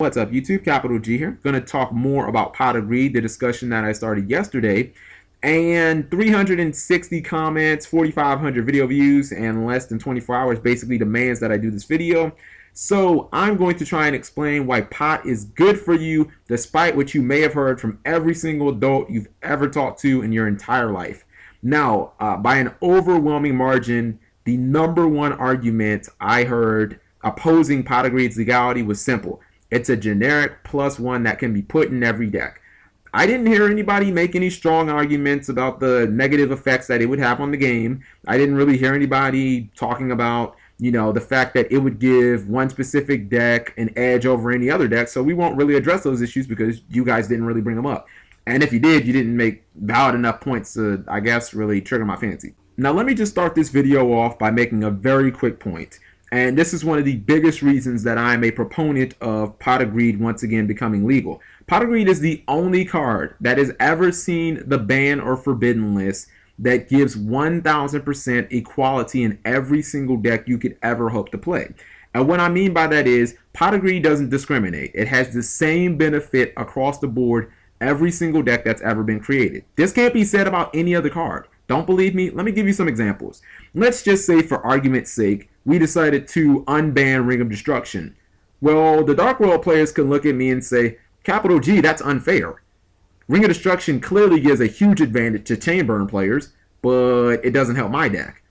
What's up, YouTube? Capital G here. Going to talk more about Pot of Greed, the discussion that I started yesterday. And 360 comments, 4,500 video views, and less than 24 hours basically demands that I do this video. So I'm going to try and explain why pot is good for you, despite what you may have heard from every single adult you've ever talked to in your entire life. Now, by an overwhelming margin, the number one argument I heard opposing Pot of Greed's legality was simple. It's a generic +1 that can be put in every deck. I didn't hear anybody make any strong arguments about the negative effects that it would have on the game. I didn't really hear anybody talking about, the fact that it would give one specific deck an edge over any other deck. So we won't really address those issues because you guys didn't really bring them up. And if you did, you didn't make valid enough points to, I guess, really trigger my fancy. Now let me just start this video off by making a very quick point. And this is one of the biggest reasons that I'm a proponent of Pot of Greed once again becoming legal. Pot of Greed is the only card that has ever seen the ban or forbidden list that gives 1000% equality in every single deck you could ever hope to play. And what I mean by that is Pot of Greed doesn't discriminate. It has the same benefit across the board every single deck that's ever been created. This can't be said about any other card. Don't believe me? Let me give you some examples. Let's just say, for argument's sake, we decided to unban Ring of Destruction. Well, the Dark World players can look at me and say, Capital G, that's unfair. Ring of Destruction clearly gives a huge advantage to Chainburn players, but it doesn't help my deck.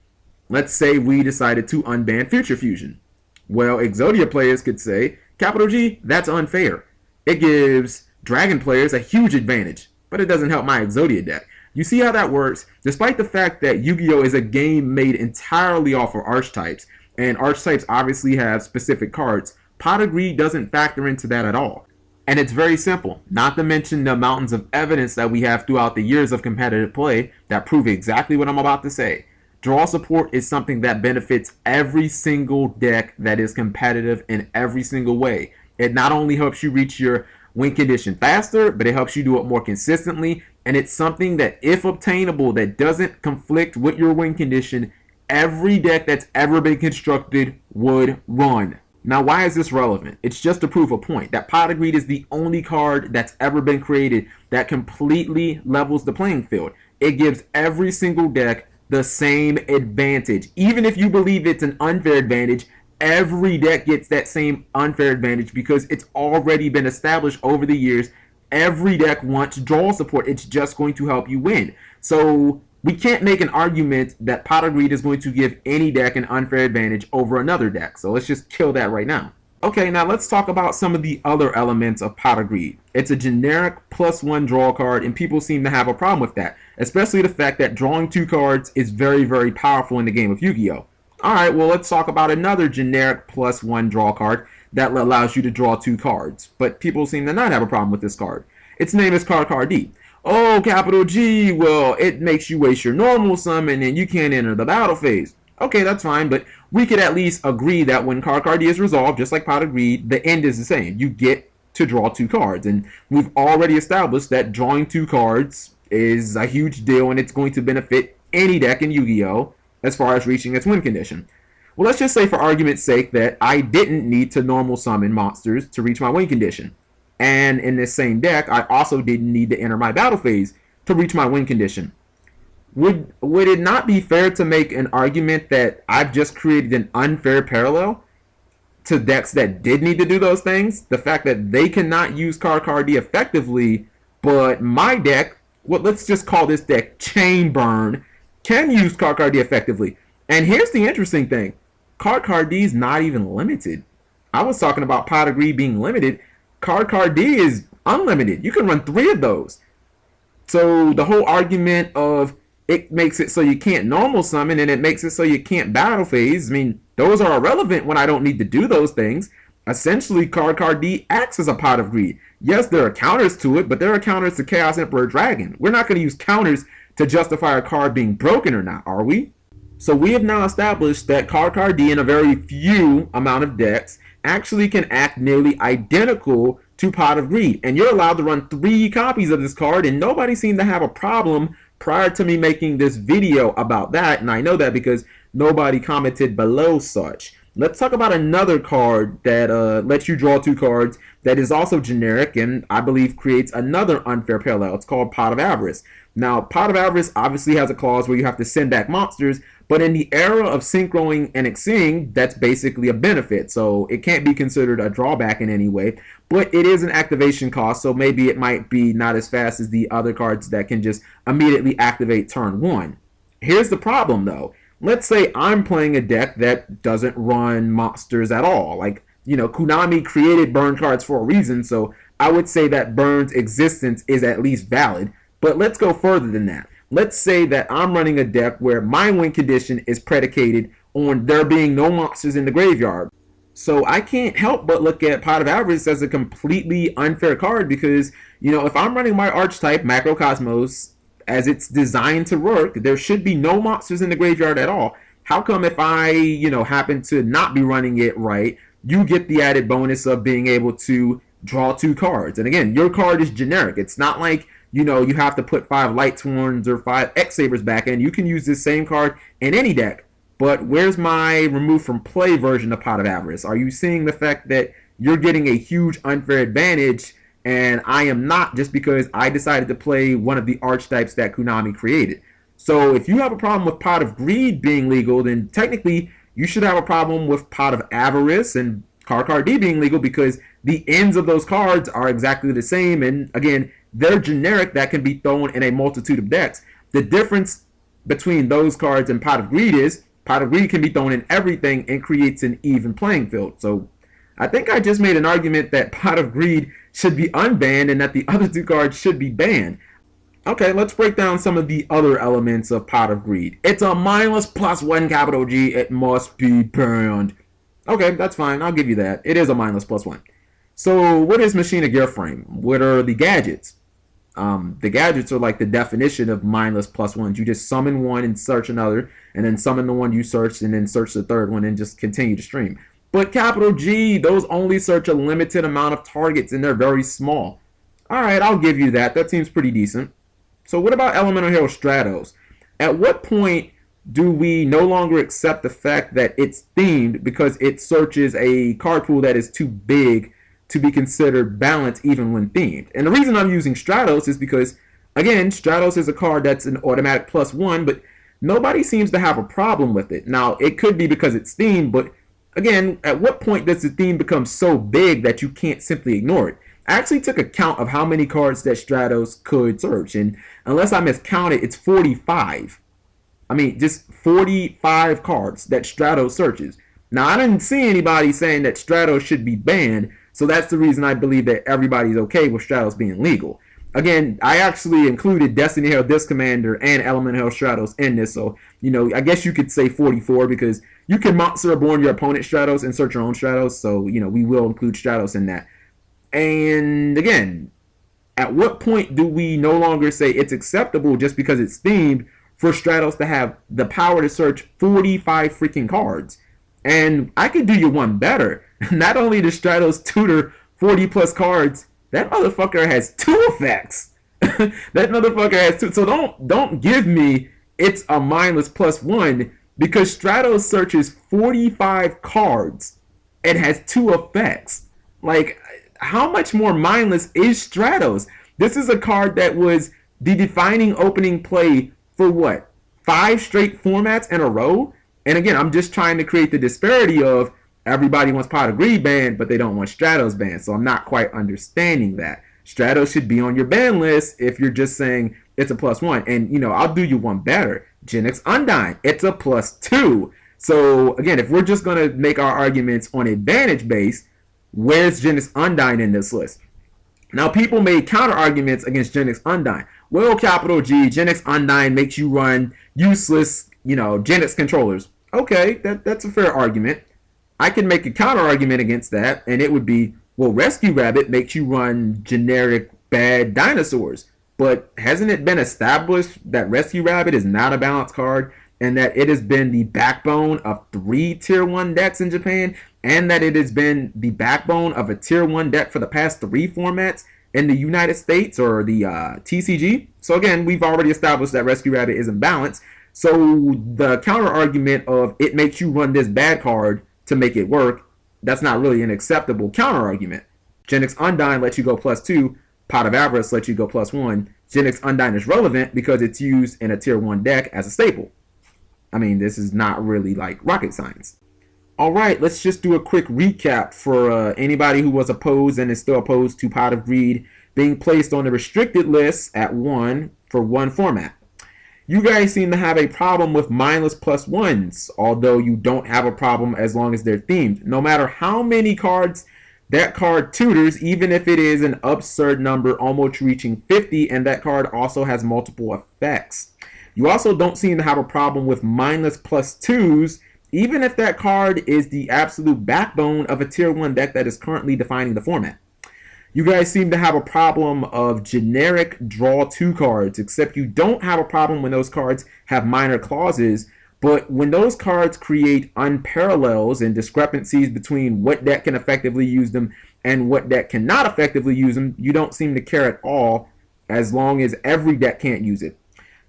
Let's say we decided to unban Future Fusion. Well, Exodia players could say, Capital G, that's unfair. It gives Dragon players a huge advantage, but it doesn't help my Exodia deck. You see how that works? Despite the fact that Yu-Gi-Oh is a game made entirely off of archetypes, and archetypes obviously have specific cards, Pot of Greed doesn't factor into that at all. And it's very simple, not to mention the mountains of evidence that we have throughout the years of competitive play that prove exactly what I'm about to say. Draw support is something that benefits every single deck that is competitive in every single way. It not only helps you reach your win condition faster, but it helps you do it more consistently, and it's something that, if obtainable, that doesn't conflict with your win condition, every deck that's ever been constructed would run. Now, why is this relevant? It's just to prove a point that Pot of Greed is the only card that's ever been created that completely levels the playing field. It gives every single deck the same advantage. Even if you believe it's an unfair advantage, every deck gets that same unfair advantage because it's already been established over the years. Every deck wants draw support. It's just going to help you win. So we can't make an argument that Pot of Greed is going to give any deck an unfair advantage over another deck. So let's just kill that right now. Okay, now let's talk about some of the other elements of Pot of Greed. It's a generic +1 draw card, and people seem to have a problem with that, especially the fact that drawing 2 cards is very, very powerful in the game of Yu-Gi-Oh! Alright, well, let's talk about another generic +1 draw card that allows you to draw 2 cards, but people seem to not have a problem with this card. Its name is CarCard. Oh, Capital G, well, it makes you waste your normal summon and you can't enter the battle phase. Okay, that's fine, but we could at least agree that when CarCard is resolved, just like Pot of Greed, the end is the same. You get to draw 2 cards, and we've already established that drawing 2 cards is a huge deal, and it's going to benefit any deck in Yu-Gi-Oh! As far as reaching its win condition. Well, let's just say for argument's sake that I didn't need to normal summon monsters to reach my win condition. And in this same deck, I also didn't need to enter my battle phase to reach my win condition. Would it not be fair to make an argument that I've just created an unfair parallel to decks that did need to do those things? The fact that they cannot use CarCard effectively, but my deck, let's just call this deck Chainburn, can use CarCard effectively. And here's the interesting thing. CarCard is not even limited. I was talking about Pot of Greed being limited. CarCard is unlimited. You can run 3 of those. So the whole argument of it makes it so you can't normal summon and it makes it so you can't battle phase, I mean, those are irrelevant when I don't need to do those things. Essentially, CarCard acts as a Pot of Greed. Yes, there are counters to it, but there are counters to Chaos Emperor Dragon. We're not going to use counters to justify a card being broken or not, are we? So we have now established that CarCard in a very few amount of decks actually can act nearly identical to Pot of Greed. And you're allowed to run 3 copies of this card, and nobody seemed to have a problem prior to me making this video about that. And I know that because nobody commented below such. let's talk about another card that lets you draw 2 cards that is also generic and I believe creates another unfair parallel. It's called Pot of Avarice. Now, Pot of Avarice obviously has a clause where you have to send back monsters, but in the era of synchroing and Xing, that's basically a benefit. So it can't be considered a drawback in any way, but it is an activation cost, so maybe it might be not as fast as the other cards that can just immediately activate turn 1. Here's the problem though. Let's say I'm playing a deck that doesn't run monsters at all. Like, Konami created burn cards for a reason, so I would say that burn's existence is at least valid. But let's go further than that. Let's say that I'm running a deck where my win condition is predicated on there being no monsters in the graveyard. So I can't help but look at Pot of Avarice as a completely unfair card because, if I'm running my archetype, Macrocosmos, as it's designed to work, there should be no monsters in the graveyard at all. How come if I, happen to not be running it right, you get the added bonus of being able to draw 2 cards? And again, your card is generic. It's not like, you have to put 5 Light Sworns or 5 X-Sabers back in. You can use this same card in any deck. But where's my remove from play version of Pot of Avarice? Are you seeing the fact that you're getting a huge unfair advantage and I am not, just because I decided to play one of the archetypes that Konami created? So if you have a problem with Pot of Greed being legal, then technically you should have a problem with Pot of Avarice and Card D being legal, because the ends of those cards are exactly the same, and again, they're generic that can be thrown in a multitude of decks. The difference between those cards and Pot of Greed is Pot of Greed can be thrown in everything and creates an even playing field. So I think I just made an argument that Pot of Greed should be unbanned and that the other 2 cards should be banned. Okay, let's break down some of the other elements of Pot of Greed. It's a mindless +1 capital G. It must be banned. Okay, that's fine. I'll give you that. It is a mindless +1. So what is Machina Gear Frame? What are the gadgets? The gadgets are like the definition of mindless +1s. You just summon one and search another, and then summon the one you searched, and then search the third one, and just continue to stream. But capital G, those only search a limited amount of targets, and they're very small. Alright, I'll give you that. That seems pretty decent. So what about Elemental Hero Stratos? At what point do we no longer accept the fact that it's themed because it searches a card pool that is too big to be considered balanced even when themed? And the reason I'm using Stratos is because, again, Stratos is a card that's an automatic +1, but nobody seems to have a problem with it. Now, it could be because it's themed, but again, at what point does the theme become so big that you can't simply ignore it? I actually took a count of how many cards that Stratos could search, and unless I miscounted, it's 45. I mean, just 45 cards that Stratos searches. Now, I didn't see anybody saying that Stratos should be banned, so that's the reason I believe that everybody's okay with Stratos being legal. Again, I actually included Destiny Hero Disc Commander and Element Hero Stratos in this, so, I guess you could say 44, because you can Monster Reborn your opponent's Stratos and search your own Stratos, so, we will include Stratos in that. And again, at what point do we no longer say it's acceptable just because it's themed for Stratos to have the power to search 45 freaking cards? And I could do you one better. Not only does Stratos tutor 40 plus cards, that motherfucker has 2 effects. That motherfucker has 2. So don't give me it's a mindless +1, because Stratos searches 45 cards and has 2 effects. Like, how much more mindless is Stratos? This is a card that was the defining opening play for what? 5 straight formats in a row? And again, I'm just trying to create the disparity of everybody wants Pot of Greed banned, but they don't want Stratos banned. So I'm not quite understanding that. Stratos should be on your ban list if you're just saying it's a +1. And, I'll do you one better. GENEX Undyne, it's a +2. So again, if we're just going to make our arguments on advantage base, where's GENEX Undyne in this list? Now, people made counter arguments against GENEX Undyne. Well, capital G, GENEX Undyne makes you run useless, GENEX controllers. Okay, that's a fair argument. I can make a counter argument against that, and it would be, well, Rescue Rabbit makes you run generic bad dinosaurs. But hasn't it been established that Rescue Rabbit is not a balanced card, and that it has been the backbone of 3 Tier 1 decks in Japan, and that it has been the backbone of a Tier 1 deck for the past 3 formats in the United States, or the TCG? So again, we've already established that Rescue Rabbit isn't balanced. So the counter argument of it makes you run this bad card to make it work, that's not really an acceptable counter argument. GENEX Undyne lets you go +2. Pot of Avarice lets you go +1. GENEX Undyne is relevant because it's used in a tier 1 deck as a staple. I mean, this is not really like rocket science. All right, let's just do a quick recap for anybody who was opposed and is still opposed to Pot of Greed being placed on the restricted list at 1 for one format. You guys seem to have a problem with mindless +1s, although you don't have a problem as long as they're themed. No matter how many cards that card tutors, even if it is an absurd number almost reaching 50, and that card also has multiple effects. You also don't seem to have a problem with mindless +2s, even if that card is the absolute backbone of a tier 1 deck that is currently defining the format. You guys seem to have a problem of generic draw 2 cards, except you don't have a problem when those cards have minor clauses, but when those cards create unparallels and discrepancies between what deck can effectively use them and what deck cannot effectively use them, you don't seem to care at all as long as every deck can't use it.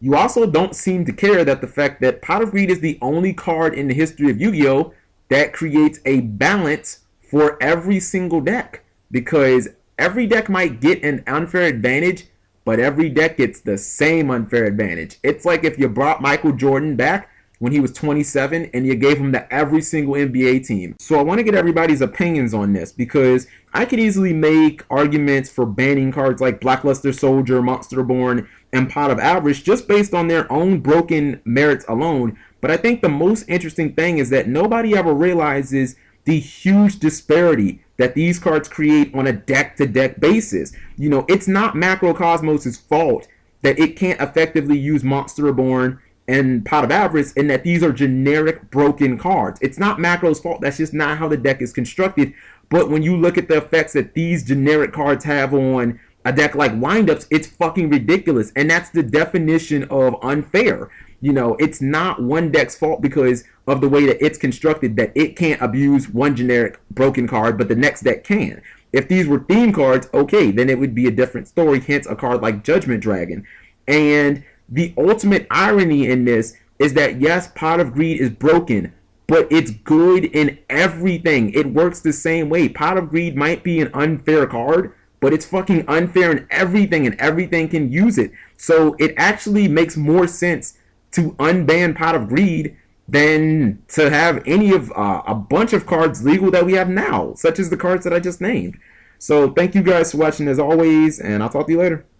You also don't seem to care that the fact that Pot of Greed is the only card in the history of Yu-Gi-Oh! That creates a balance for every single deck, because every deck might get an unfair advantage, but every deck gets the same unfair advantage. It's like if you brought Michael Jordan back when he was 27 and you gave him to every single NBA team. So I want to get everybody's opinions on this, because I could easily make arguments for banning cards like Blackluster Soldier, Monsterborn, and Pot of Avarice just based on their own broken merits alone. But I think the most interesting thing is that nobody ever realizes the huge disparity that these cards create on a deck-to-deck basis. You know, it's not Macrocosmos' fault that it can't effectively use Monsterborn and Pot of Avarice, and that these are generic broken cards. It's not Macro's fault. That's just not how the deck is constructed. But when you look at the effects that these generic cards have on a deck like Windups, it's fucking ridiculous. And that's the definition of unfair. You know, it's not one deck's fault because of the way that it's constructed that it can't abuse one generic broken card, but the next deck can. If these were theme cards, okay, then it would be a different story, hence a card like Judgment Dragon. And the ultimate irony in this is that, yes, Pot of Greed is broken, but it's good in everything. It works the same way. Pot of Greed might be an unfair card, but it's fucking unfair in everything, and everything can use it. So it actually makes more sense to unban Pot of Greed than to have any of a bunch of cards legal that we have now, such as the cards that I just named. So thank you guys for watching as always, and I'll talk to you later.